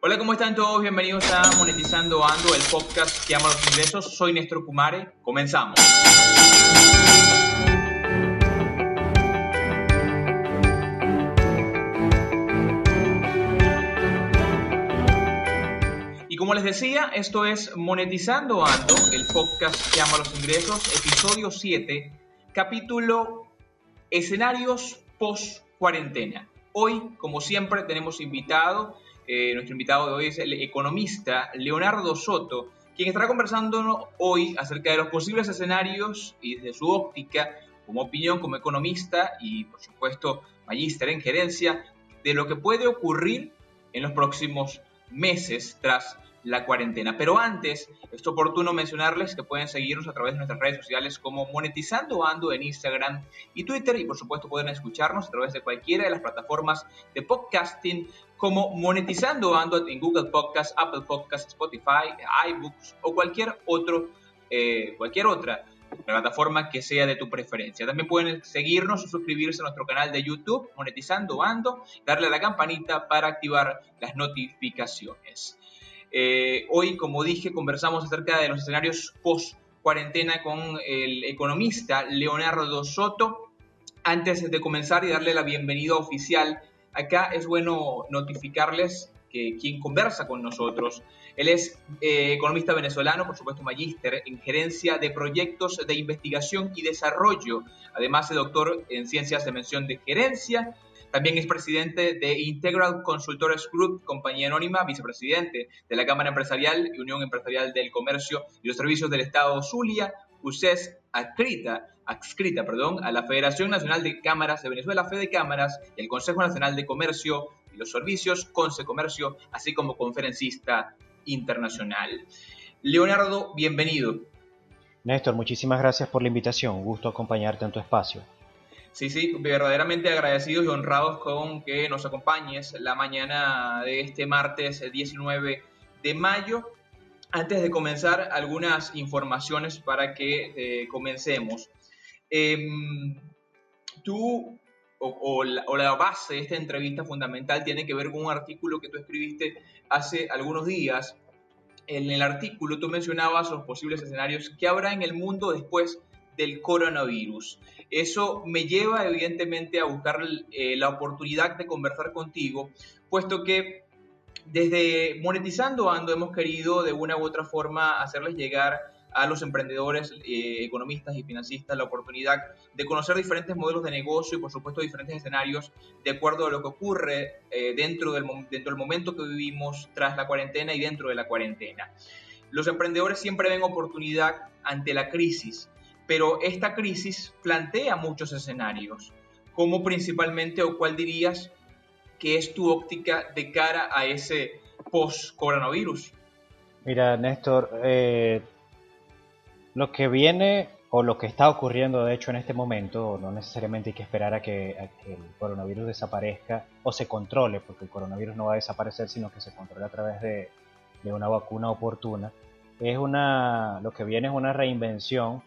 Hola, ¿cómo están todos? Bienvenidos a Monetizando Ando, el podcast que ama los ingresos. Soy Néstor Kumare. Comenzamos. Y como les decía, esto es Monetizando Ando, el podcast que ama los ingresos, episodio 7, capítulo Escenarios post-cuarentena. Hoy, como siempre, tenemos invitado. Nuestro invitado de hoy es el economista Leonardo Soto, quien estará conversándonos hoy acerca de los posibles escenarios y desde su óptica, como opinión, como economista y, por supuesto, magíster en gerencia, de lo que puede ocurrir en los próximos meses tras la cuarentena. Pero antes, es oportuno mencionarles que pueden seguirnos a través de nuestras redes sociales como Monetizando Ando en Instagram y Twitter, y por supuesto pueden escucharnos a través de cualquiera de las plataformas de podcasting como Monetizando Ando en Google Podcasts, Apple Podcasts, Spotify, iBooks o cualquier otra plataforma que sea de tu preferencia. También pueden seguirnos o suscribirse a nuestro canal de YouTube, Monetizando Ando, darle a la campanita para activar las notificaciones. Hoy, como dije, conversamos acerca de los escenarios post-cuarentena con el economista Leonardo Soto. Antes de comenzar y darle la bienvenida oficial, acá es bueno notificarles que quien conversa con nosotros, él es economista venezolano, por supuesto magíster en gerencia de proyectos de investigación y desarrollo, además de doctor en ciencias de mención de gerencia. También es presidente de Integral Consultores Group, compañía anónima, vicepresidente de la Cámara Empresarial y Unión Empresarial del Comercio y los Servicios del Estado Zulia, UCES, adscrita a la Federación Nacional de Cámaras de Venezuela, Fede Cámaras, y el Consejo Nacional de Comercio y los Servicios, Concecomercio, así como conferencista internacional. Leonardo, bienvenido. Néstor, muchísimas gracias por la invitación. Un gusto acompañarte en tu espacio. Sí, verdaderamente agradecidos y honrados con que nos acompañes la mañana de este martes 19 de mayo. Antes de comenzar, algunas informaciones para que comencemos. Tú o la base de esta entrevista fundamental tiene que ver con un artículo que tú escribiste hace algunos días. En el artículo tú mencionabas los posibles escenarios que habrá en el mundo después del coronavirus. Eso me lleva evidentemente a buscar la oportunidad de conversar contigo, puesto que desde Monetizando Ando hemos querido de una u otra forma hacerles llegar a los emprendedores, economistas y financistas la oportunidad de conocer diferentes modelos de negocio y por supuesto diferentes escenarios de acuerdo a lo que ocurre dentro del momento que vivimos tras la cuarentena y dentro de la cuarentena. Los emprendedores siempre ven oportunidad ante la crisis, pero esta crisis plantea muchos escenarios. ¿Cómo principalmente o cuál dirías que es tu óptica de cara a ese post-coronavirus? Mira, Néstor, lo que viene o lo que está ocurriendo de hecho en este momento, no necesariamente hay que esperar a que el coronavirus desaparezca o se controle, porque el coronavirus no va a desaparecer, sino que se controle a través de una vacuna oportuna. Lo que viene es una reinvención,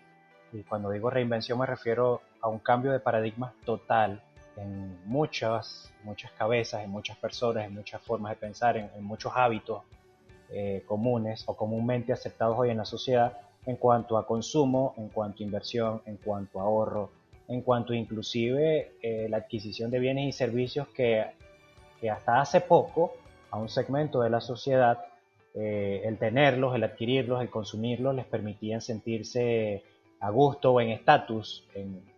y cuando digo reinvención me refiero a un cambio de paradigma total en muchas cabezas, en muchas personas, en muchas formas de pensar, en muchos hábitos comunes o comúnmente aceptados hoy en la sociedad en cuanto a consumo, en cuanto a inversión, en cuanto a ahorro, en cuanto inclusive la adquisición de bienes y servicios que hasta hace poco a un segmento de la sociedad el tenerlos, el adquirirlos, el consumirlos les permitían sentirse a gusto o en estatus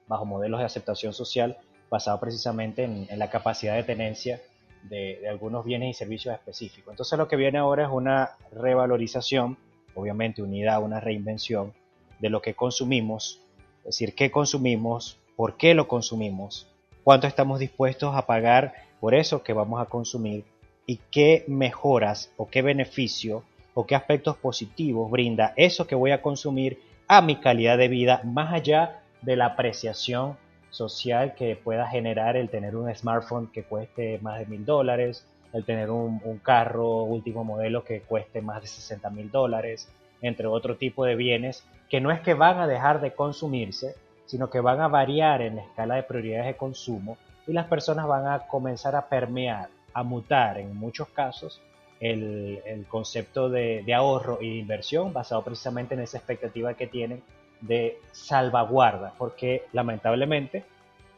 bajo modelos de aceptación social basado precisamente en la capacidad de tenencia de algunos bienes y servicios específicos. Entonces lo que viene ahora es una revalorización, obviamente unida a una reinvención de lo que consumimos, es decir, qué consumimos, por qué lo consumimos, cuánto estamos dispuestos a pagar por eso que vamos a consumir y qué mejoras o qué beneficio o qué aspectos positivos brinda eso que voy a consumir a mi calidad de vida, más allá de la apreciación social que pueda generar el tener un smartphone que cueste más de $1,000, el tener un carro último modelo que cueste más de $60,000, entre otro tipo de bienes que no es que van a dejar de consumirse, sino que van a variar en la escala de prioridades de consumo y las personas van a comenzar a permear, a mutar en muchos casos el concepto de ahorro y de inversión basado precisamente en esa expectativa que tienen de salvaguarda, porque lamentablemente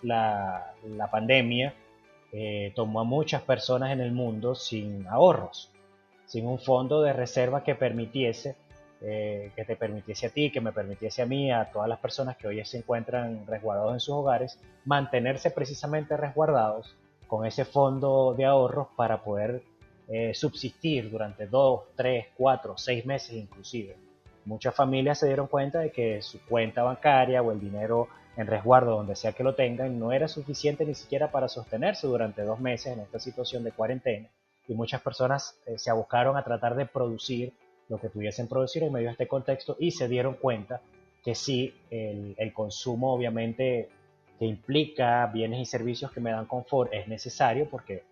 la pandemia tomó a muchas personas en el mundo sin ahorros, sin un fondo de reserva que te permitiese a ti, que me permitiese a mí, a todas las personas que hoy se encuentran resguardados en sus hogares, mantenerse precisamente resguardados con ese fondo de ahorros para poder subsistir durante 2, 3, 4, 6 meses inclusive. Muchas familias se dieron cuenta de que su cuenta bancaria o el dinero en resguardo, donde sea que lo tengan, no era suficiente ni siquiera para sostenerse durante 2 meses en esta situación de cuarentena, y muchas personas se abocaron a tratar de producir lo que pudiesen producir en medio de este contexto y se dieron cuenta que sí, el consumo obviamente que implica bienes y servicios que me dan confort es necesario porque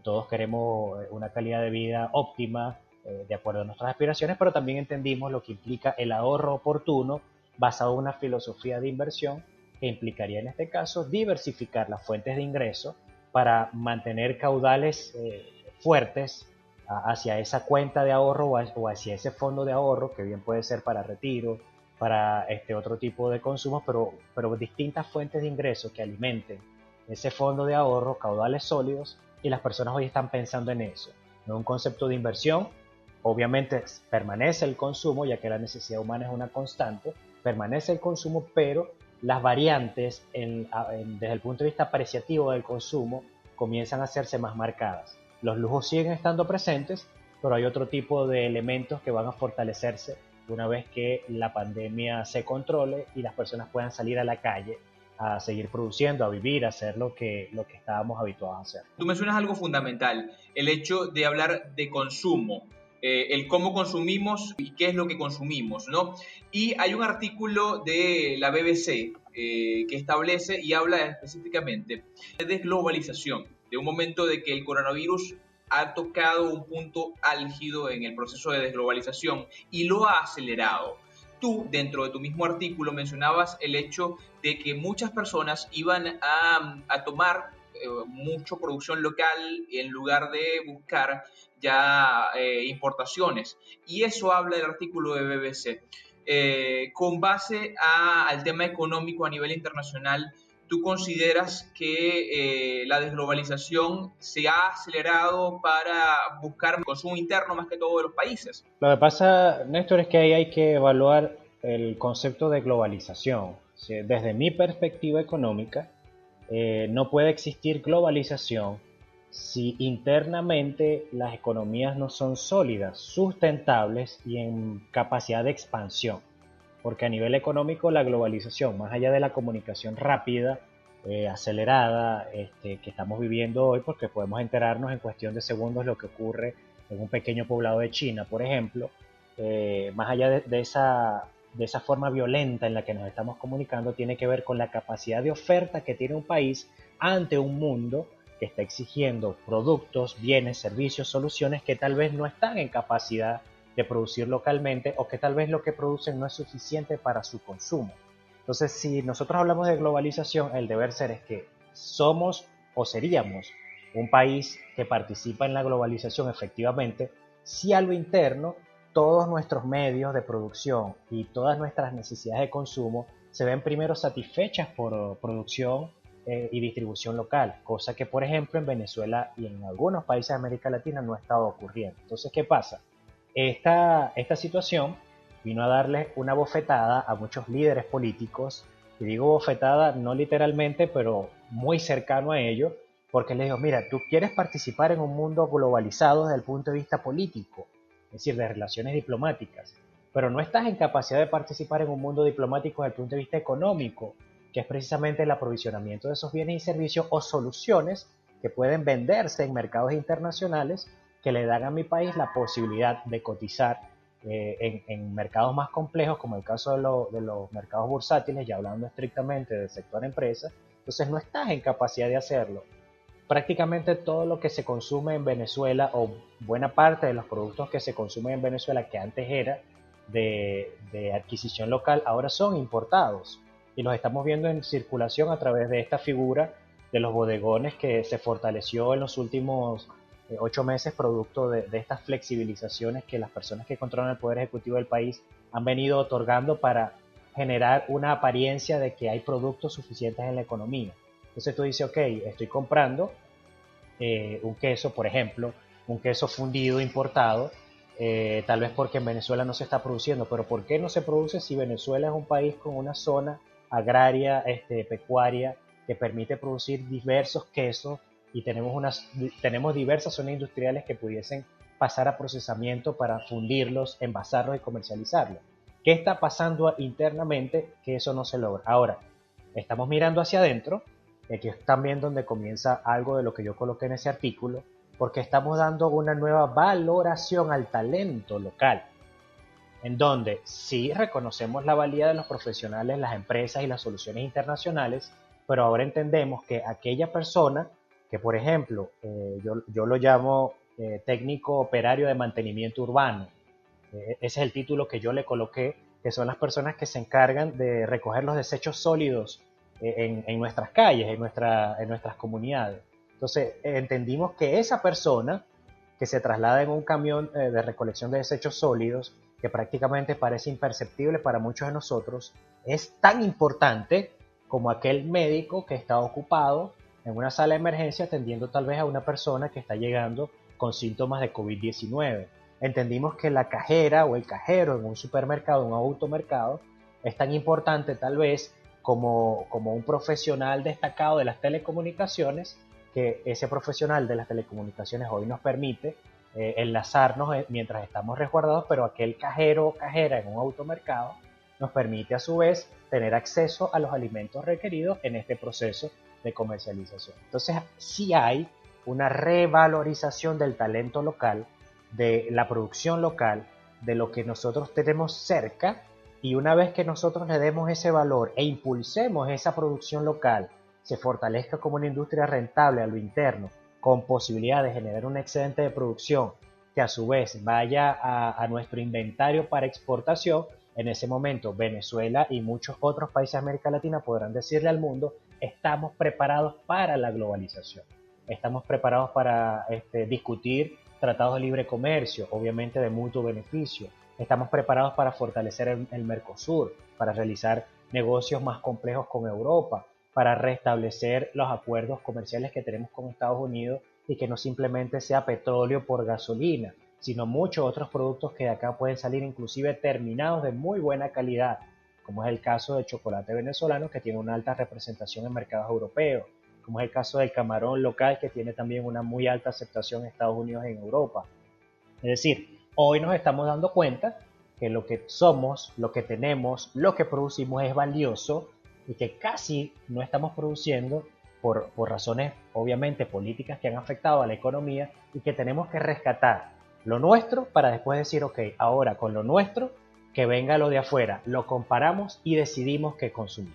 todos queremos una calidad de vida óptima de acuerdo a nuestras aspiraciones, pero también entendimos lo que implica el ahorro oportuno basado en una filosofía de inversión que implicaría en este caso diversificar las fuentes de ingreso para mantener caudales fuertes hacia esa cuenta de ahorro o hacia ese fondo de ahorro, que bien puede ser para retiro, para otro tipo de consumos, pero distintas fuentes de ingresos que alimenten ese fondo de ahorro, caudales sólidos, y las personas hoy están pensando en eso. No es un concepto de inversión, obviamente permanece el consumo, ya que la necesidad humana es una constante, permanece el consumo, pero las variantes desde el punto de vista apreciativo del consumo comienzan a hacerse más marcadas. Los lujos siguen estando presentes, pero hay otro tipo de elementos que van a fortalecerse una vez que la pandemia se controle y las personas puedan salir a la calle a seguir produciendo, a vivir, a hacer lo que estábamos habituados a hacer. Tú mencionas algo fundamental, el hecho de hablar de consumo, el cómo consumimos y qué es lo que consumimos, ¿no? Y hay un artículo de la BBC que establece y habla específicamente de desglobalización, de un momento de que el coronavirus ha tocado un punto álgido en el proceso de desglobalización y lo ha acelerado. Tú, dentro de tu mismo artículo, mencionabas el hecho de que muchas personas iban a tomar mucho producción local en lugar de buscar ya importaciones. Y eso habla el artículo de BBC. Con base al tema económico a nivel internacional, ¿tú consideras que la desglobalización se ha acelerado para buscar consumo interno más que todo de los países? Lo que pasa, Néstor, es que ahí hay que evaluar el concepto de globalización. Desde mi perspectiva económica, no puede existir globalización si internamente las economías no son sólidas, sustentables y en capacidad de expansión. Porque a nivel económico la globalización, más allá de la comunicación rápida, acelerada, que estamos viviendo hoy, porque podemos enterarnos en cuestión de segundos lo que ocurre en un pequeño poblado de China, por ejemplo, más allá de esa forma violenta en la que nos estamos comunicando, tiene que ver con la capacidad de oferta que tiene un país ante un mundo que está exigiendo productos, bienes, servicios, soluciones que tal vez no están en capacidad de producir localmente o que tal vez lo que producen no es suficiente para su consumo. Entonces, si nosotros hablamos de globalización, el deber ser es que somos o seríamos un país que participa en la globalización efectivamente, si a lo interno todos nuestros medios de producción y todas nuestras necesidades de consumo se ven primero satisfechas por producción y distribución local, cosa que por ejemplo en Venezuela y en algunos países de América Latina no ha estado ocurriendo. Entonces, ¿qué pasa? Esta situación vino a darle una bofetada a muchos líderes políticos, y digo bofetada no literalmente, pero muy cercano a ello, porque les digo, mira, tú quieres participar en un mundo globalizado desde el punto de vista político, es decir, de relaciones diplomáticas, pero no estás en capacidad de participar en un mundo diplomático desde el punto de vista económico, que es precisamente el aprovisionamiento de esos bienes y servicios o soluciones que pueden venderse en mercados internacionales que le dan a mi país la posibilidad de cotizar en mercados más complejos, como el caso de los mercados bursátiles, ya hablando estrictamente del sector empresa. Entonces no estás en capacidad de hacerlo. Prácticamente todo lo que se consume en Venezuela, o buena parte de los productos que se consumen en Venezuela, que antes era de adquisición local, ahora son importados. Y los estamos viendo en circulación a través de esta figura de los bodegones que se fortaleció en los últimos 8 meses producto de estas flexibilizaciones que las personas que controlan el poder ejecutivo del país han venido otorgando para generar una apariencia de que hay productos suficientes en la economía. Entonces tú dices, ok, estoy comprando un queso, por ejemplo, un queso fundido importado, tal vez porque en Venezuela no se está produciendo, pero ¿por qué no se produce si Venezuela es un país con una zona agraria, pecuaria, que permite producir diversos quesos y tenemos diversas zonas industriales que pudiesen pasar a procesamiento para fundirlos, envasarlos y comercializarlos? ¿Qué está pasando internamente que eso no se logra? Ahora, estamos mirando hacia adentro, y aquí es también donde comienza algo de lo que yo coloqué en ese artículo, porque estamos dando una nueva valoración al talento local, en donde sí reconocemos la valía de los profesionales, las empresas y las soluciones internacionales, pero ahora entendemos que aquella persona que, por ejemplo, yo lo llamo técnico operario de mantenimiento urbano, ese es el título que yo le coloqué, que son las personas que se encargan de recoger los desechos sólidos en nuestras calles, en nuestras comunidades. Entonces, entendimos que esa persona que se traslada en un camión de recolección de desechos sólidos, que prácticamente parece imperceptible para muchos de nosotros, es tan importante como aquel médico que está ocupado en una sala de emergencia atendiendo tal vez a una persona que está llegando con síntomas de COVID-19. Entendimos que la cajera o el cajero en un supermercado, un automercado, es tan importante tal vez como un profesional destacado de las telecomunicaciones, que ese profesional de las telecomunicaciones hoy nos permite enlazarnos mientras estamos resguardados, pero aquel cajero o cajera en un automercado nos permite a su vez tener acceso a los alimentos requeridos en este proceso de comercialización. Entonces sí hay una revalorización del talento local, de la producción local, de lo que nosotros tenemos cerca, y una vez que nosotros le demos ese valor e impulsemos esa producción local, se fortalezca como una industria rentable a lo interno, con posibilidad de generar un excedente de producción que a su vez vaya a nuestro inventario para exportación, en ese momento Venezuela y muchos otros países de América Latina podrán decirle al mundo: estamos preparados para la globalización, estamos preparados para discutir tratados de libre comercio, obviamente de mutuo beneficio, estamos preparados para fortalecer el Mercosur, para realizar negocios más complejos con Europa, para restablecer los acuerdos comerciales que tenemos con Estados Unidos, y que no simplemente sea petróleo por gasolina, sino muchos otros productos que de acá pueden salir inclusive terminados de muy buena calidad, como es el caso del chocolate venezolano, que tiene una alta representación en mercados europeos, como es el caso del camarón local, que tiene también una muy alta aceptación en Estados Unidos y en Europa. Es decir, hoy nos estamos dando cuenta que lo que somos, lo que tenemos, lo que producimos es valioso, y que casi no estamos produciendo por razones obviamente políticas que han afectado a la economía, y que tenemos que rescatar lo nuestro para después decir, ok, ahora con lo nuestro que venga lo de afuera, lo comparamos y decidimos qué consumir.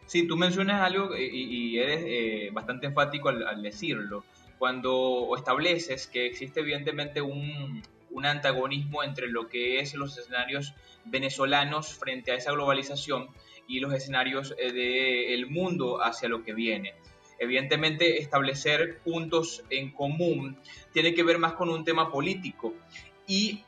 Sí, tú mencionas algo y eres bastante enfático al decirlo. Cuando estableces que existe evidentemente un antagonismo entre lo que es los escenarios venezolanos frente a esa globalización y los escenarios del mundo hacia lo que viene. Evidentemente, establecer puntos en común tiene que ver más con un tema político, y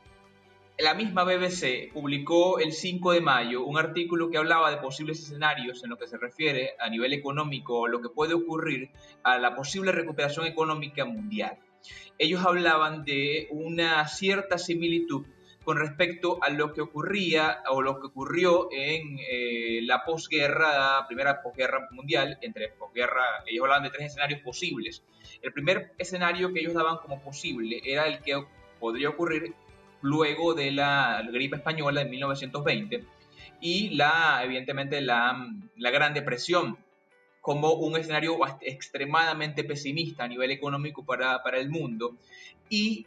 la misma BBC publicó el 5 de mayo un artículo que hablaba de posibles escenarios en lo que se refiere a nivel económico, lo que puede ocurrir a la posible recuperación económica mundial. Ellos hablaban de una cierta similitud con respecto a lo que ocurría o lo que ocurrió en la posguerra, primera posguerra mundial. Entre posguerra, ellos hablaban de 3 escenarios posibles. El primer escenario que ellos daban como posible era el que podría ocurrir luego de la gripe española de 1920 y evidentemente la Gran Depresión, como un escenario extremadamente pesimista a nivel económico para el mundo. Y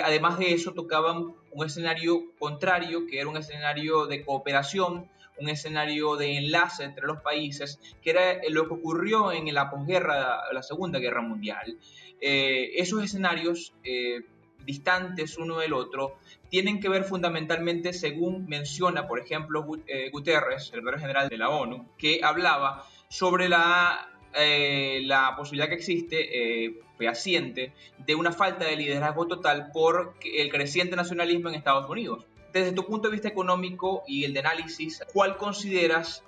además de eso tocaban un escenario contrario, que era un escenario de cooperación, un escenario de enlace entre los países, que era lo que ocurrió en la posguerra, la Segunda Guerra Mundial. Esos escenarios distantes uno del otro tienen que ver fundamentalmente, según menciona, por ejemplo, Guterres, el secretario general de la ONU, que hablaba sobre la la posibilidad que existe, fehaciente, de una falta de liderazgo total por el creciente nacionalismo en Estados Unidos. Desde tu punto de vista económico y el de análisis, ¿cuál consideras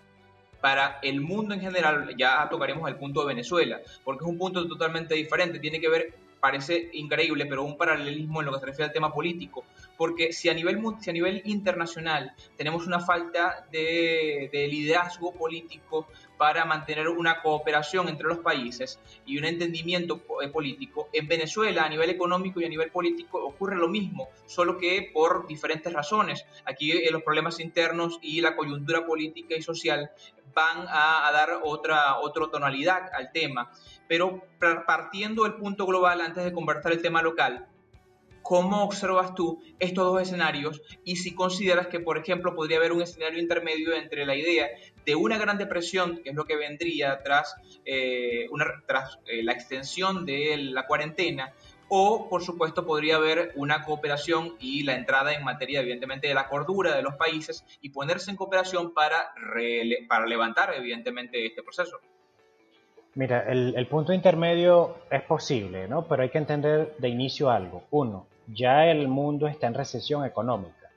para el mundo en general? Ya tocaremos el punto de Venezuela, porque es un punto totalmente diferente, tiene que ver, parece increíble, pero un paralelismo en lo que se refiere al tema político, porque si a nivel internacional tenemos una falta de liderazgo político para mantener una cooperación entre los países y un entendimiento político, en Venezuela a nivel económico y a nivel político ocurre lo mismo, solo que por diferentes razones. Aquí los problemas internos y la coyuntura política y social van a dar otra tonalidad al tema. Pero partiendo del punto global, antes de conversar el tema local, ¿cómo observas tú estos dos escenarios? Y si consideras que, por ejemplo, podría haber un escenario intermedio entre la idea de una gran depresión, que es lo que vendría tras la extensión de la cuarentena, o, por supuesto, podría haber una cooperación y la entrada en materia, evidentemente, de la cordura de los países y ponerse en cooperación para levantar, evidentemente, este proceso. Mira, el punto intermedio es posible, ¿no? Pero hay que entender de inicio algo. Uno, ya el mundo está en recesión económica.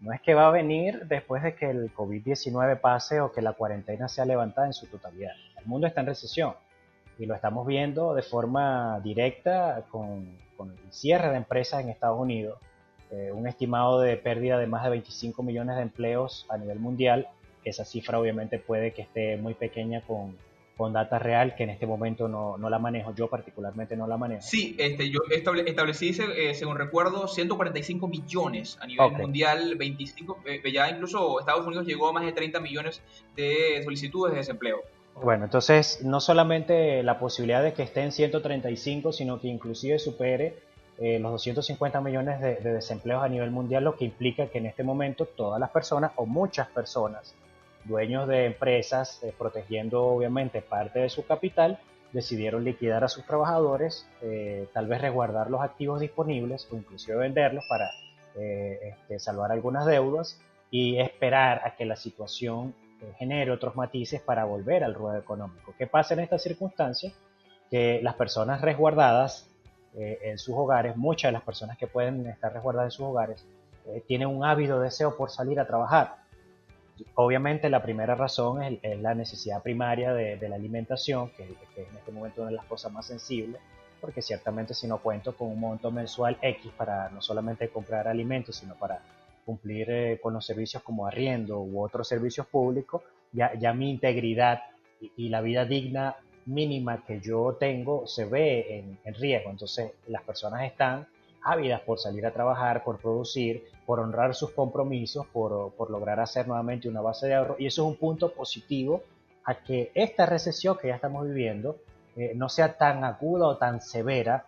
No es que va a venir después de que el COVID-19 pase o que la cuarentena sea levantada en su totalidad. El mundo está en recesión y lo estamos viendo de forma directa con el cierre de empresas en Estados Unidos, un estimado de pérdida de más de 25 millones de empleos a nivel mundial. Esa cifra obviamente puede que esté muy pequeña con data real, que en este momento no la manejo, yo particularmente no la manejo. Sí, yo establecí, según recuerdo, 145 millones a nivel Ok, mundial, 25, ya incluso Estados Unidos llegó a más de 30 millones de solicitudes de desempleo. bueno, entonces no solamente la posibilidad de que esté en 135, sino que inclusive supere los 250 millones de desempleos a nivel mundial, lo que implica que en este momento todas las personas o muchas personas, dueños de empresas, protegiendo obviamente parte de su capital, decidieron liquidar a sus trabajadores, tal vez resguardar los activos disponibles o inclusive venderlos para salvar algunas deudas y esperar a que la situación genere otros matices para volver al ruedo económico. ¿Qué pasa en estas circunstancias? Que las personas resguardadas en sus hogares, muchas de las personas que pueden estar resguardadas en sus hogares, tienen un ávido deseo por salir a trabajar. Obviamente la primera razón es la necesidad primaria de la alimentación, que es en este momento una de las cosas más sensibles, porque ciertamente si no cuento con un monto mensual X para no solamente comprar alimentos, sino para cumplir con los servicios como arriendo u otros servicios públicos, ya mi integridad y la vida digna mínima que yo tengo se ve en riesgo. Entonces las personas están ávidas por salir a trabajar, por producir, por honrar sus compromisos, por lograr hacer nuevamente una base de ahorro. Y eso es un punto positivo a que esta recesión que ya estamos viviendo no sea tan aguda o tan severa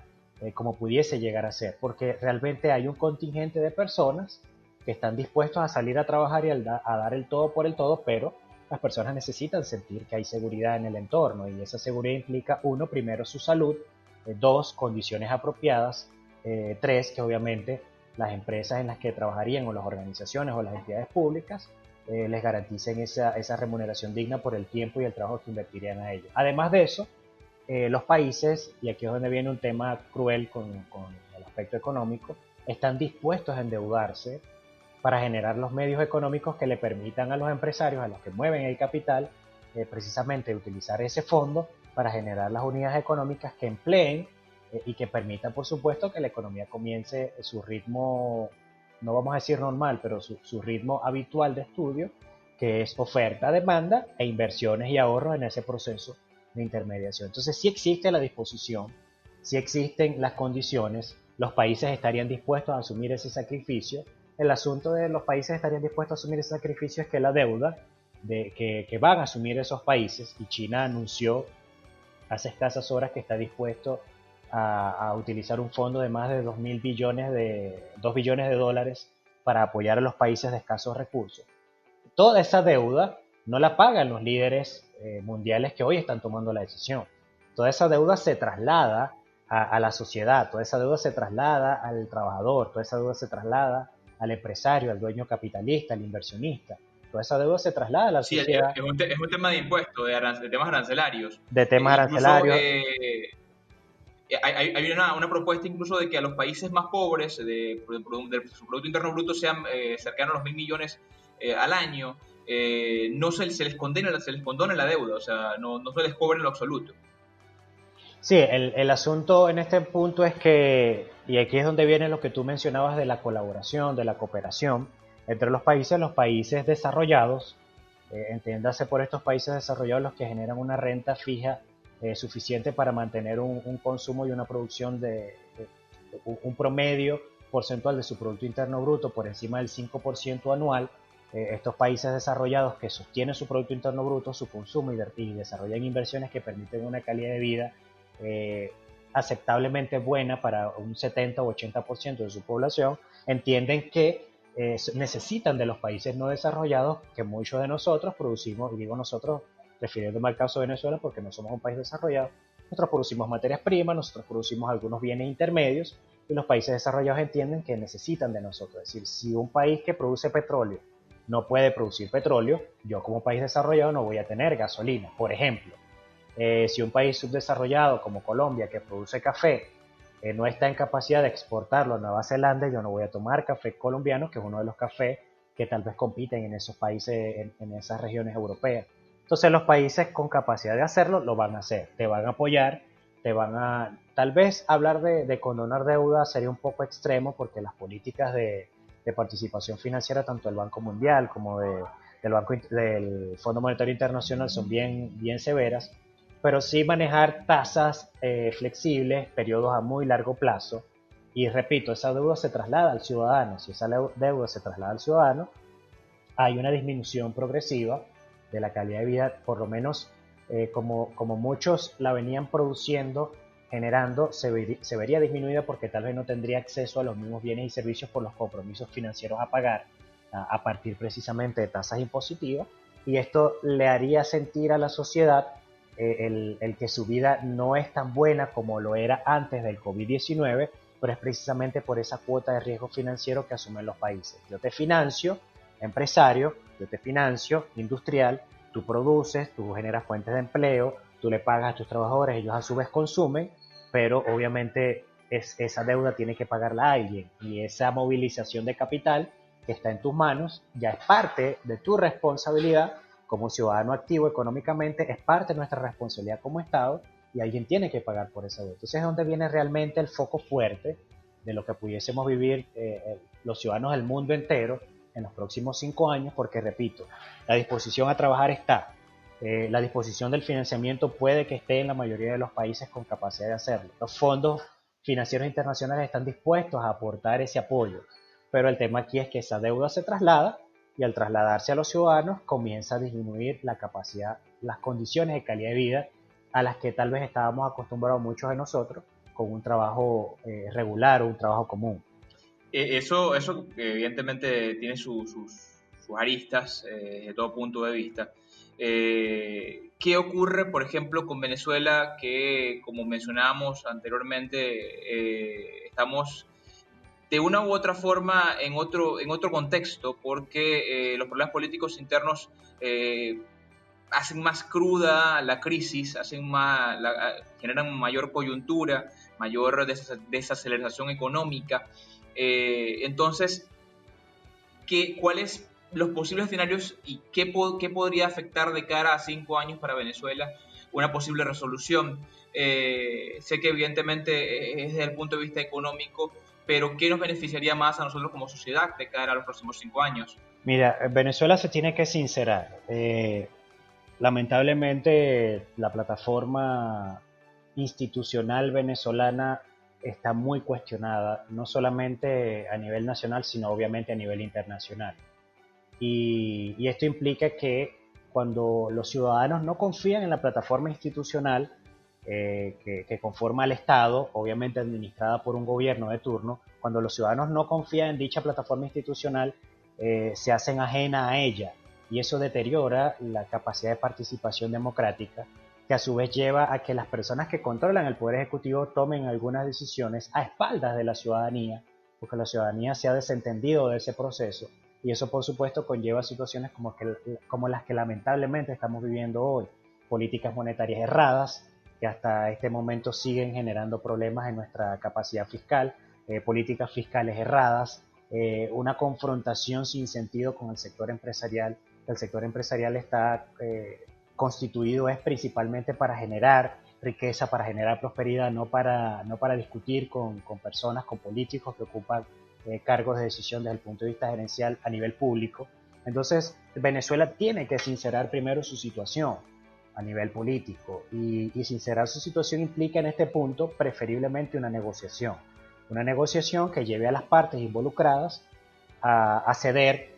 como pudiese llegar a ser, porque realmente hay un contingente de personas que están dispuestos a salir a trabajar y a dar el todo por el todo, pero las personas necesitan sentir que hay seguridad en el entorno y esa seguridad implica, uno, primero su salud, dos, condiciones apropiadas, tres, que obviamente las empresas en las que trabajarían o las organizaciones o las entidades públicas les garanticen esa remuneración digna por el tiempo y el trabajo que invertirían a ellos. Además de eso, los países, y aquí es donde viene un tema cruel con el aspecto económico, están dispuestos a endeudarse para generar los medios económicos que le permitan a los empresarios, a los que mueven el capital, precisamente utilizar ese fondo para generar las unidades económicas que empleen y que permitan, por supuesto, que la economía comience su ritmo, no vamos a decir normal, pero su ritmo habitual de estudio, que es oferta, demanda e inversiones y ahorros en ese proceso de intermediación. Entonces, sí existe la disposición, sí existen las condiciones, los países estarían dispuestos a asumir ese sacrificio. El asunto de los países estarían dispuestos a asumir ese sacrificio es que la deuda que van a asumir esos países, y China anunció hace escasas horas que está dispuesto a utilizar un fondo de más de 2 billones de dólares para apoyar a los países de escasos recursos. Toda esa deuda no la pagan los líderes mundiales que hoy están tomando la decisión. Toda esa deuda se traslada a la sociedad, toda esa deuda se traslada al trabajador, toda esa deuda se traslada al empresario, al dueño capitalista, al inversionista. Toda esa deuda se traslada a la Sí, sociedad. es un tema de impuestos, de temas arancelarios. De temas Incluso arancelarios. hay una propuesta incluso de que a los países más pobres de su Producto Interno Bruto sean cercanos a los 1.000 millones al año, no se les condone la deuda, o sea, no se les cobre en lo absoluto. Sí, el asunto en este punto es que, y aquí es donde viene lo que tú mencionabas de la colaboración, de la cooperación entre los países desarrollados, entiéndase por estos países desarrollados los que generan una renta fija suficiente para mantener un consumo y una producción de un promedio porcentual de su Producto Interno Bruto por encima del 5% anual. Estos países desarrollados que sostienen su Producto Interno Bruto, su consumo y desarrollan inversiones que permiten una calidad de vida eh, aceptablemente buena para un 70 o 80% de su población, entienden que necesitan de los países no desarrollados, que muchos de nosotros producimos, y digo nosotros refiriéndome al caso de Venezuela porque no somos un país desarrollado, nosotros producimos materias primas, nosotros producimos algunos bienes intermedios, y los países desarrollados entienden que necesitan de nosotros. Es decir, si un país que produce petróleo no puede producir petróleo, yo como país desarrollado no voy a tener gasolina, por ejemplo. Si un país subdesarrollado como Colombia, que produce café, no está en capacidad de exportarlo a Nueva Zelanda, yo no voy a tomar café colombiano, que es uno de los cafés que tal vez compiten en esos países, en esas regiones europeas. Entonces los países con capacidad de hacerlo lo van a hacer, te van a apoyar, te van a... Tal vez hablar de condonar deuda sería un poco extremo porque las políticas de participación financiera, tanto del Banco Mundial como del Fondo Monetario Internacional, son bien severas, pero sí manejar tasas flexibles, periodos a muy largo plazo. Y repito, esa deuda se traslada al ciudadano. Si esa deuda se traslada al ciudadano, hay una disminución progresiva de la calidad de vida, por lo menos como muchos la venían produciendo, generando, se vería disminuida porque tal vez no tendría acceso a los mismos bienes y servicios por los compromisos financieros a pagar a partir precisamente de tasas impositivas, y esto le haría sentir a la sociedad el que su vida no es tan buena como lo era antes del COVID-19, pero es precisamente por esa cuota de riesgo financiero que asumen los países. Yo te financio, empresario, yo te financio, industrial, tú produces, tú generas fuentes de empleo, tú le pagas a tus trabajadores, ellos a su vez consumen, pero obviamente esa deuda tiene que pagarla a alguien, y esa movilización de capital que está en tus manos ya es parte de tu responsabilidad como ciudadano activo económicamente, es parte de nuestra responsabilidad como Estado, y alguien tiene que pagar por esa deuda. Entonces es donde viene realmente el foco fuerte de lo que pudiésemos vivir los ciudadanos del mundo entero en los próximos 5 años, porque repito, la disposición a trabajar está, la disposición del financiamiento puede que esté en la mayoría de los países con capacidad de hacerlo. Los fondos financieros internacionales están dispuestos a aportar ese apoyo, pero el tema aquí es que esa deuda se traslada, y al trasladarse a los ciudadanos comienza a disminuir la capacidad, las condiciones de calidad de vida a las que tal vez estábamos acostumbrados muchos de nosotros con un trabajo regular o un trabajo común. Eso evidentemente tiene sus aristas de todo punto de vista. ¿Qué ocurre, por ejemplo, con Venezuela, que, como mencionábamos anteriormente, estamos de una u otra forma en otro contexto, porque los problemas políticos internos hacen más cruda la crisis, generan mayor coyuntura, mayor desaceleración económica? Entonces, ¿cuáles los posibles escenarios y qué podría afectar de cara a 5 años para Venezuela una posible resolución? Sé que evidentemente es desde el punto de vista económico, pero ¿qué nos beneficiaría más a nosotros como sociedad de cara a los próximos 5 años? Mira, Venezuela se tiene que sincerar. Lamentablemente, la plataforma institucional venezolana está muy cuestionada, no solamente a nivel nacional, sino obviamente a nivel internacional. Y esto implica que cuando los ciudadanos no confían en la plataforma institucional que conforma el Estado, obviamente administrada por un gobierno de turno, cuando los ciudadanos no confían en dicha plataforma institucional, se hacen ajena a ella, y eso deteriora la capacidad de participación democrática, que a su vez lleva a que las personas que controlan el Poder Ejecutivo tomen algunas decisiones a espaldas de la ciudadanía, porque la ciudadanía se ha desentendido de ese proceso, y eso por supuesto conlleva situaciones como las que lamentablemente estamos viviendo hoy, políticas monetarias erradas que hasta este momento siguen generando problemas en nuestra capacidad fiscal, políticas fiscales erradas, una confrontación sin sentido con el sector empresarial. El sector empresarial está constituido es principalmente para generar riqueza, para generar prosperidad, no para discutir con personas, con políticos que ocupan cargos de decisión desde el punto de vista gerencial a nivel público. Entonces, Venezuela tiene que sincerar primero su situación a nivel político y sincerar su situación implica en este punto preferiblemente una negociación que lleve a las partes involucradas a ceder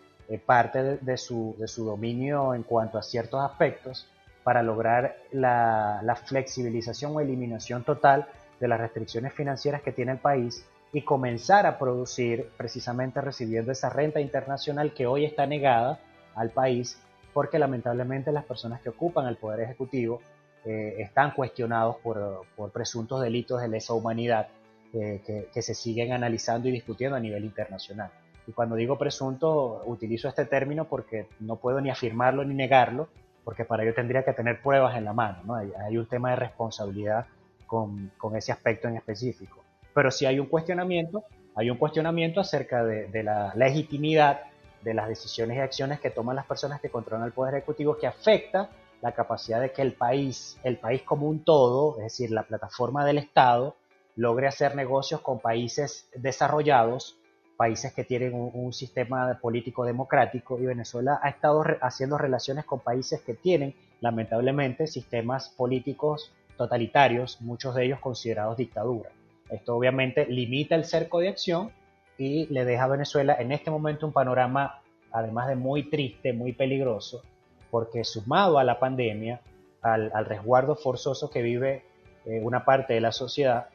parte de su dominio en cuanto a ciertos aspectos para lograr la flexibilización o eliminación total de las restricciones financieras que tiene el país y comenzar a producir precisamente recibiendo esa renta internacional que hoy está negada al país porque lamentablemente las personas que ocupan el poder ejecutivo están cuestionados por presuntos delitos de lesa humanidad que se siguen analizando y discutiendo a nivel internacional. Y cuando digo presunto, utilizo este término porque no puedo ni afirmarlo ni negarlo, porque para ello tendría que tener pruebas en la mano, ¿no? Hay un tema de responsabilidad con ese aspecto en específico. Pero sí hay un cuestionamiento acerca de la legitimidad de las decisiones y acciones que toman las personas que controlan el Poder Ejecutivo, que afecta la capacidad de que el país como un todo, es decir, la plataforma del Estado, logre hacer negocios con países desarrollados, países que tienen un sistema político democrático, y Venezuela ha estado haciendo relaciones con países que tienen, lamentablemente, sistemas políticos totalitarios, muchos de ellos considerados dictaduras. Esto obviamente limita el cerco de acción y le deja a Venezuela en este momento un panorama, además de muy triste, muy peligroso, porque sumado a la pandemia, al resguardo forzoso que vive una parte de la sociedad,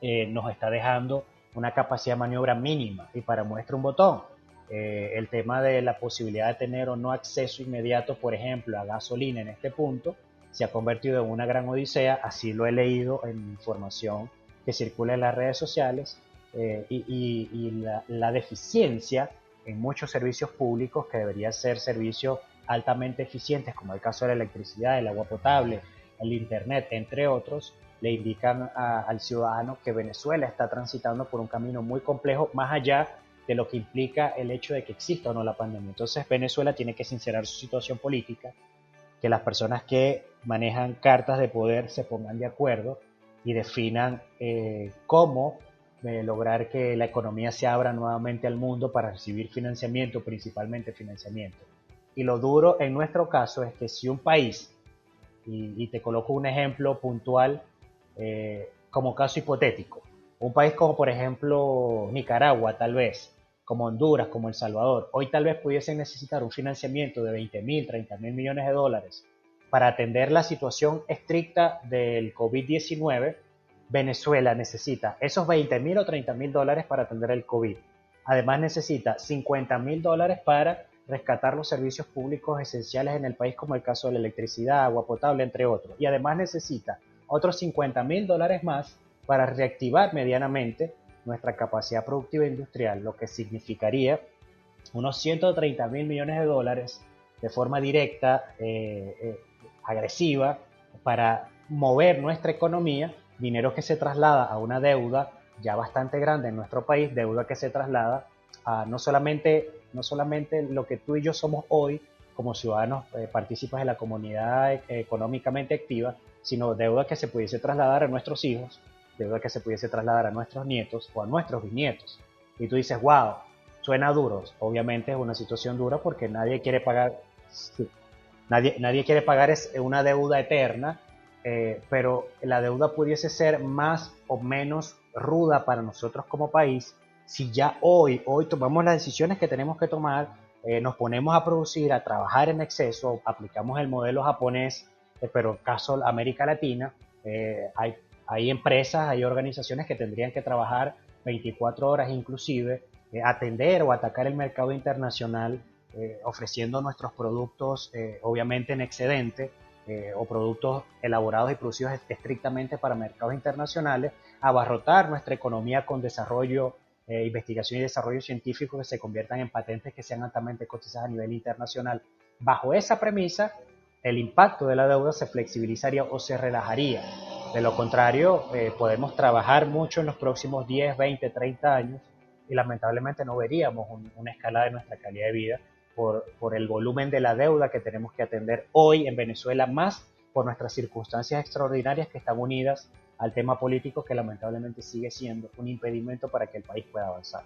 nos está dejando una capacidad de maniobra mínima. Y para muestra un botón, el tema de la posibilidad de tener o no acceso inmediato, por ejemplo, a gasolina en este punto, se ha convertido en una gran odisea, así lo he leído en información que circula en las redes sociales, y la deficiencia en muchos servicios públicos que deberían ser servicios altamente eficientes, como el caso de la electricidad, el agua potable, el internet, entre otros, le indican al ciudadano que Venezuela está transitando por un camino muy complejo, más allá de lo que implica el hecho de que exista o no la pandemia. Entonces Venezuela tiene que sincerar su situación política, que las personas que manejan cartas de poder se pongan de acuerdo y definan cómo lograr que la economía se abra nuevamente al mundo para recibir financiamiento, principalmente financiamiento. Y lo duro en nuestro caso es que si un país, y te coloco un ejemplo puntual como caso hipotético, un país como por ejemplo Nicaragua tal vez, como Honduras, como El Salvador, hoy tal vez pudiesen necesitar un financiamiento de 20.000, 30.000 millones de dólares para atender la situación estricta del COVID-19, Venezuela necesita esos 20.000 o 30.000 dólares para atender el COVID. Además necesita 50.000 dólares para rescatar los servicios públicos esenciales en el país, como el caso de la electricidad, agua potable, entre otros. Y además necesita otros 50.000 dólares más para reactivar medianamente nuestra capacidad productiva e industrial, lo que significaría unos 130.000 millones de dólares de forma directa, agresiva, para mover nuestra economía, dinero que se traslada a una deuda ya bastante grande en nuestro país, deuda que se traslada a no solamente lo que tú y yo somos hoy como ciudadanos partícipes de la comunidad económicamente activa, sino deuda que se pudiese trasladar a nuestros hijos, deuda que se pudiese trasladar a nuestros nietos o a nuestros bisnietos. Y tú dices, wow, suena duro. Obviamente es una situación dura porque nadie quiere pagar, sí, nadie quiere pagar una deuda eterna, pero la deuda pudiese ser más o menos ruda para nosotros como país si ya hoy tomamos las decisiones que tenemos que tomar, nos ponemos a producir, a trabajar en exceso, aplicamos el modelo japonés, pero en caso América Latina, hay empresas, hay organizaciones que tendrían que trabajar 24 horas inclusive, atender o atacar el mercado internacional, ofreciendo nuestros productos obviamente en excedente, o productos elaborados y producidos estrictamente para mercados internacionales, abarrotar nuestra economía con desarrollo investigación y desarrollo científico que se conviertan en patentes que sean altamente cotizadas a nivel internacional. Bajo esa premisa, el impacto de la deuda se flexibilizaría o se relajaría. De lo contrario, podemos trabajar mucho en los próximos 10, 20, 30 años y lamentablemente no veríamos una escalada de nuestra calidad de vida por el volumen de la deuda que tenemos que atender hoy en Venezuela, más por nuestras circunstancias extraordinarias que están unidas al tema político, que lamentablemente sigue siendo un impedimento para que el país pueda avanzar.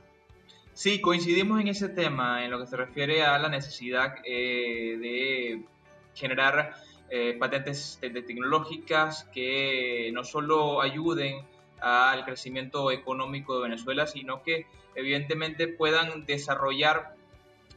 Sí, coincidimos en ese tema, en lo que se refiere a la necesidad de generar patentes tecnológicas que no solo ayuden al crecimiento económico de Venezuela, sino que evidentemente puedan desarrollar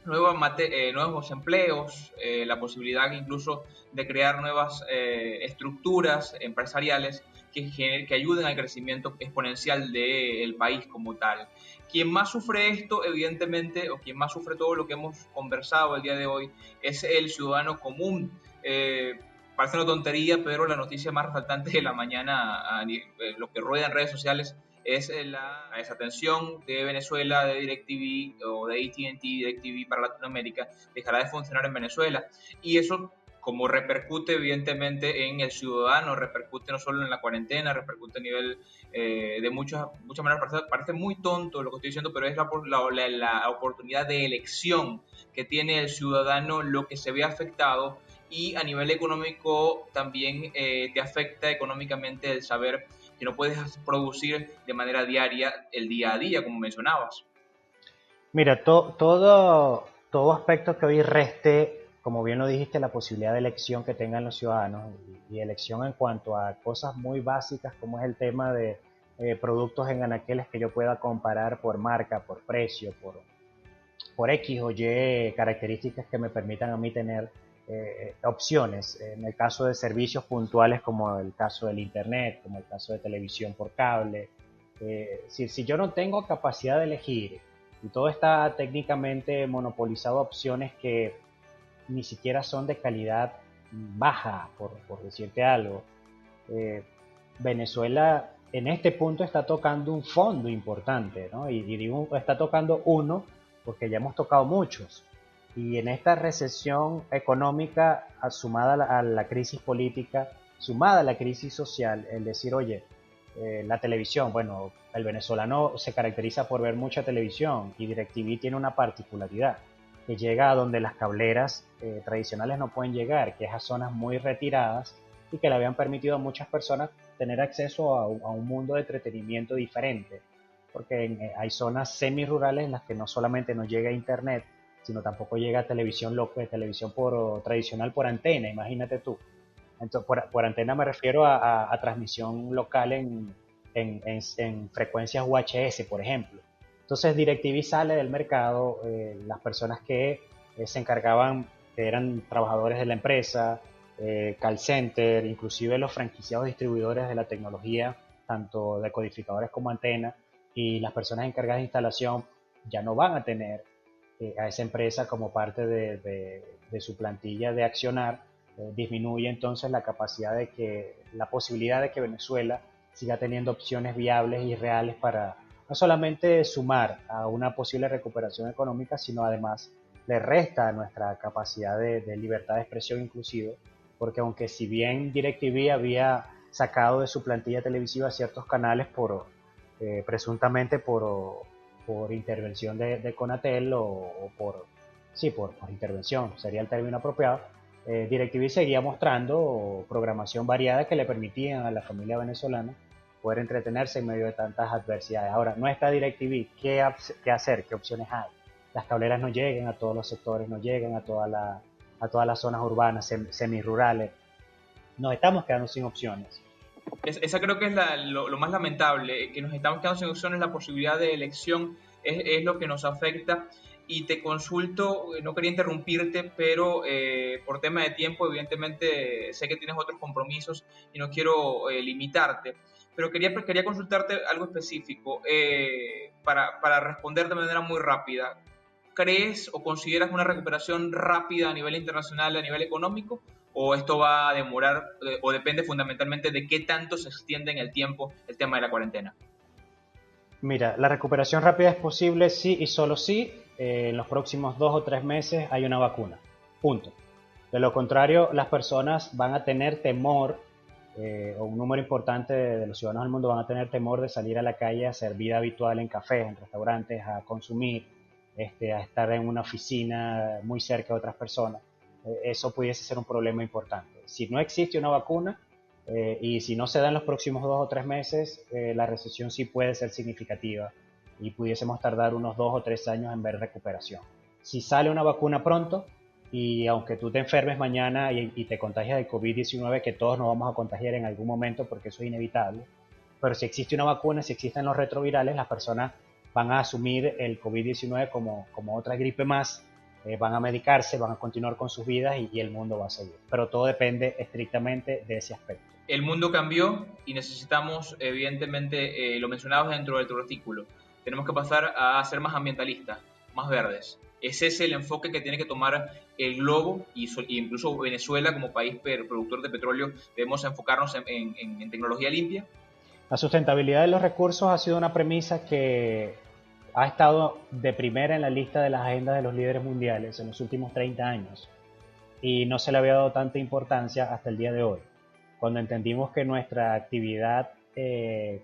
nuevos empleos, la posibilidad incluso de crear nuevas estructuras empresariales que ayuden al crecimiento exponencial del país como tal. Quien más sufre esto, evidentemente, o quien más sufre todo lo que hemos conversado el día de hoy, es el ciudadano común. Parece una tontería, pero la noticia más resaltante de la mañana, lo que rueda en redes sociales, es la desatención de Venezuela, de DirecTV o de AT&T, DirecTV para Latinoamérica, dejará de funcionar en Venezuela. Y eso, como repercute evidentemente en el ciudadano, repercute no solo en la cuarentena, repercute a nivel de muchas maneras. Parece muy tonto lo que estoy diciendo, pero es la oportunidad de elección que tiene el ciudadano lo que se ve afectado, y a nivel económico también te afecta económicamente el saber que no puedes producir de manera diaria el día a día, como mencionabas. Mira, todo aspecto que hoy reste, como bien lo dijiste, la posibilidad de elección que tengan los ciudadanos y elección en cuanto a cosas muy básicas como es el tema de productos en anaqueles que yo pueda comparar por marca, por precio, por X o Y características que me permitan a mí tener opciones. En el caso de servicios puntuales como el caso del Internet, como el caso de televisión por cable. Si yo no tengo capacidad de elegir y todo está técnicamente monopolizado a opciones que ni siquiera son de calidad baja, por decirte algo, eh, Venezuela en este punto está tocando un fondo importante, ¿no? Y digo, está tocando uno porque ya hemos tocado muchos. Y en esta recesión económica, sumada a la crisis política, sumada a la crisis social, el decir, oye, la televisión, bueno, el venezolano se caracteriza por ver mucha televisión y DirecTV tiene una particularidad, que llega a donde las cableras tradicionales no pueden llegar, que es a zonas muy retiradas y que le habían permitido a muchas personas tener acceso a un mundo de entretenimiento diferente, porque hay zonas semi-rurales en las que no solamente no llega internet, sino tampoco llega televisión tradicional por antena, imagínate tú. Entonces, por antena me refiero a transmisión local en frecuencias UHF, por ejemplo. Entonces DirecTV sale del mercado, las personas que se encargaban, que eran trabajadores de la empresa, call center, inclusive los franquiciados distribuidores de la tecnología, tanto decodificadores como antenas, y las personas encargadas de instalación ya no van a tener a esa empresa como parte de su plantilla de accionar. Disminuye entonces la capacidad la posibilidad de que Venezuela siga teniendo opciones viables y reales para no solamente sumar a una posible recuperación económica, sino además le resta nuestra capacidad de libertad de expresión inclusive, porque aunque si bien DirecTV había sacado de su plantilla televisiva ciertos canales presuntamente por intervención de Conatel o por intervención, sería el término apropiado, DirecTV seguía mostrando programación variada que le permitían a la familia venezolana poder entretenerse en medio de tantas adversidades. Ahora, no está DirecTV, ¿qué hacer? ¿Qué opciones hay? Las cableras no llegan a todos los sectores, no llegan a todas las zonas urbanas, semirurales. Nos estamos quedando sin opciones. Esa creo que es lo más lamentable, que nos estamos quedando sin opciones, la posibilidad de elección es lo que nos afecta. Y te consulto, no quería interrumpirte, pero por tema de tiempo, evidentemente sé que tienes otros compromisos y no quiero limitarte, pero quería consultarte algo específico para responder de manera muy rápida. ¿Crees o consideras una recuperación rápida a nivel internacional, a nivel económico? ¿O esto va a demorar o depende fundamentalmente de qué tanto se extiende en el tiempo el tema de la cuarentena? Mira, la recuperación rápida es posible sí y solo si en los próximos 2 o 3 meses hay una vacuna. Punto. De lo contrario, las personas van a tener temor, o un número importante de los ciudadanos del mundo van a tener temor de salir a la calle a hacer vida habitual en cafés, en restaurantes, a consumir, a estar en una oficina muy cerca de otras personas. Eso pudiese ser un problema importante. Si no existe una vacuna, y si no se da en los próximos 2 o 3 meses, la recesión sí puede ser significativa y pudiésemos tardar unos 2 o 3 años en ver recuperación. Si sale una vacuna pronto, y aunque tú te enfermes mañana y te contagias de COVID-19, que todos nos vamos a contagiar en algún momento porque eso es inevitable, pero si existe una vacuna, si existen los retrovirales, las personas van a asumir el COVID-19 como otra gripe más, van a medicarse, van a continuar con sus vidas y el mundo va a seguir. Pero todo depende estrictamente de ese aspecto. El mundo cambió y necesitamos, evidentemente, lo mencionabas dentro del tu artículo, tenemos que pasar a ser más ambientalistas, más verdes. Ese es el enfoque que tiene que tomar el globo y incluso Venezuela como país productor de petróleo. Debemos enfocarnos en tecnología limpia. La sustentabilidad de los recursos ha sido una premisa que ha estado de primera en la lista de las agendas de los líderes mundiales en los últimos 30 años y no se le había dado tanta importancia hasta el día de hoy, cuando entendimos que nuestra actividad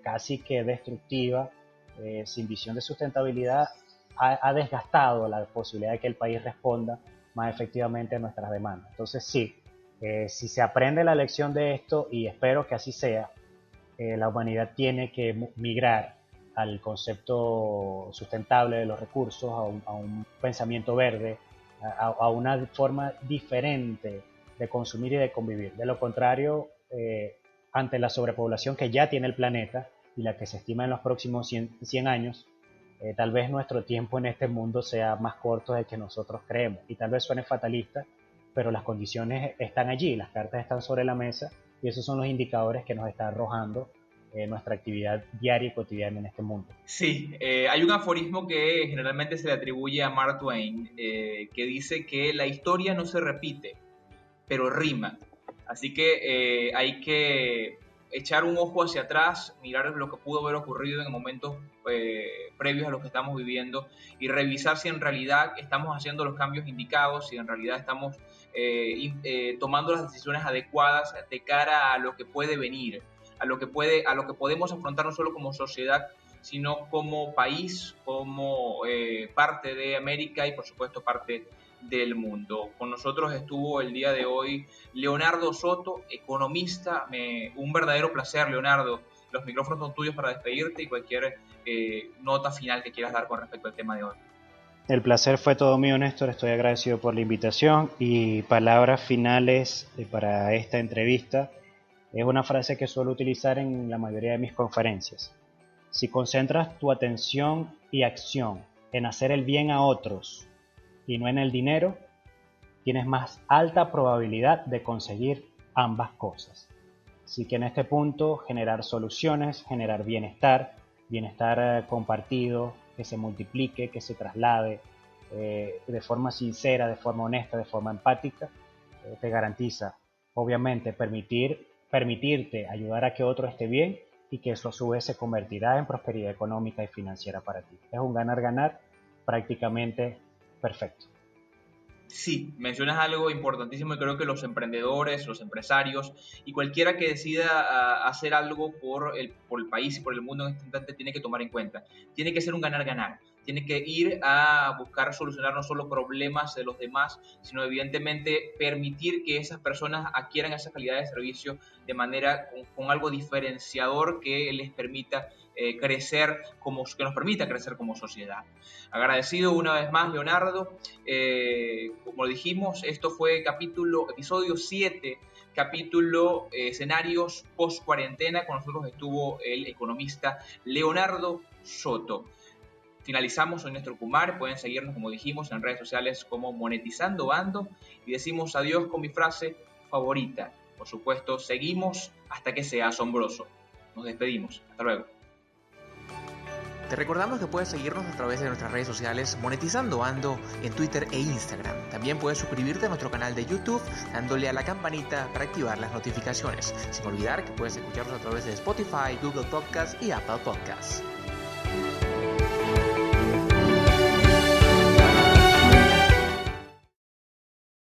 casi que destructiva, sin visión de sustentabilidad, ha desgastado la posibilidad de que el país responda más efectivamente a nuestras demandas. Entonces sí, si se aprende la lección de esto, y espero que así sea, la humanidad tiene que migrar al concepto sustentable de los recursos, a un pensamiento verde, a una forma diferente de consumir y de convivir. De lo contrario, ante la sobrepoblación que ya tiene el planeta y la que se estima en los próximos 100 años, tal vez nuestro tiempo en este mundo sea más corto del que nosotros creemos. Y tal vez suene fatalista, pero las condiciones están allí, las cartas están sobre la mesa y esos son los indicadores que nos está arrojando nuestra actividad diaria y cotidiana en este mundo. Sí, hay un aforismo que generalmente se le atribuye a Mark Twain, que dice que la historia no se repite, pero rima. Así que hay que echar un ojo hacia atrás, mirar lo que pudo haber ocurrido en momentos previos a los que estamos viviendo y revisar si en realidad estamos haciendo los cambios indicados, si en realidad estamos tomando las decisiones adecuadas de cara a lo que puede venir, a lo que podemos afrontar no solo como sociedad, sino como país, como parte de América y por supuesto parte del mundo. Con nosotros estuvo el día de hoy Leonardo Soto, economista. Un verdadero placer, Leonardo. Los micrófonos son tuyos para despedirte y cualquier nota final que quieras dar con respecto al tema de hoy. El placer fue todo mío, Néstor. Estoy agradecido por la invitación y palabras finales para esta entrevista. Es una frase que suelo utilizar en la mayoría de mis conferencias. Si concentras tu atención y acción en hacer el bien a otros y no en el dinero, tienes más alta probabilidad de conseguir ambas cosas. Así que en este punto, generar soluciones, generar bienestar compartido, que se multiplique, que se traslade de forma sincera, de forma honesta, de forma empática, te garantiza, obviamente, permitirte ayudar a que otro esté bien y que eso a su vez se convertirá en prosperidad económica y financiera para ti. Es un ganar-ganar prácticamente perfecto. Sí, mencionas algo importantísimo y creo que los emprendedores, los empresarios y cualquiera que decida hacer algo por el país y por el mundo en este instante tiene que tomar en cuenta. Tiene que ser un ganar-ganar. Tiene que ir a buscar solucionar no solo problemas de los demás, sino evidentemente permitir que esas personas adquieran esa calidad de servicio de manera con algo diferenciador que les permita crecer, que nos permita crecer como sociedad. Agradecido una vez más, Leonardo. Como dijimos, esto fue episodio 7, capítulo escenarios post cuarentena. Con nosotros estuvo el economista Leonardo Soto. Finalizamos en nuestro Kumar. Pueden seguirnos, como dijimos, en redes sociales como Monetizando Bando. Y decimos adiós con mi frase favorita. Por supuesto, seguimos hasta que sea asombroso. Nos despedimos. Hasta luego. Te recordamos que puedes seguirnos a través de nuestras redes sociales Monetizando Ando en Twitter e Instagram. También puedes suscribirte a nuestro canal de YouTube dándole a la campanita para activar las notificaciones. Sin olvidar que puedes escucharnos a través de Spotify, Google Podcasts y Apple Podcasts.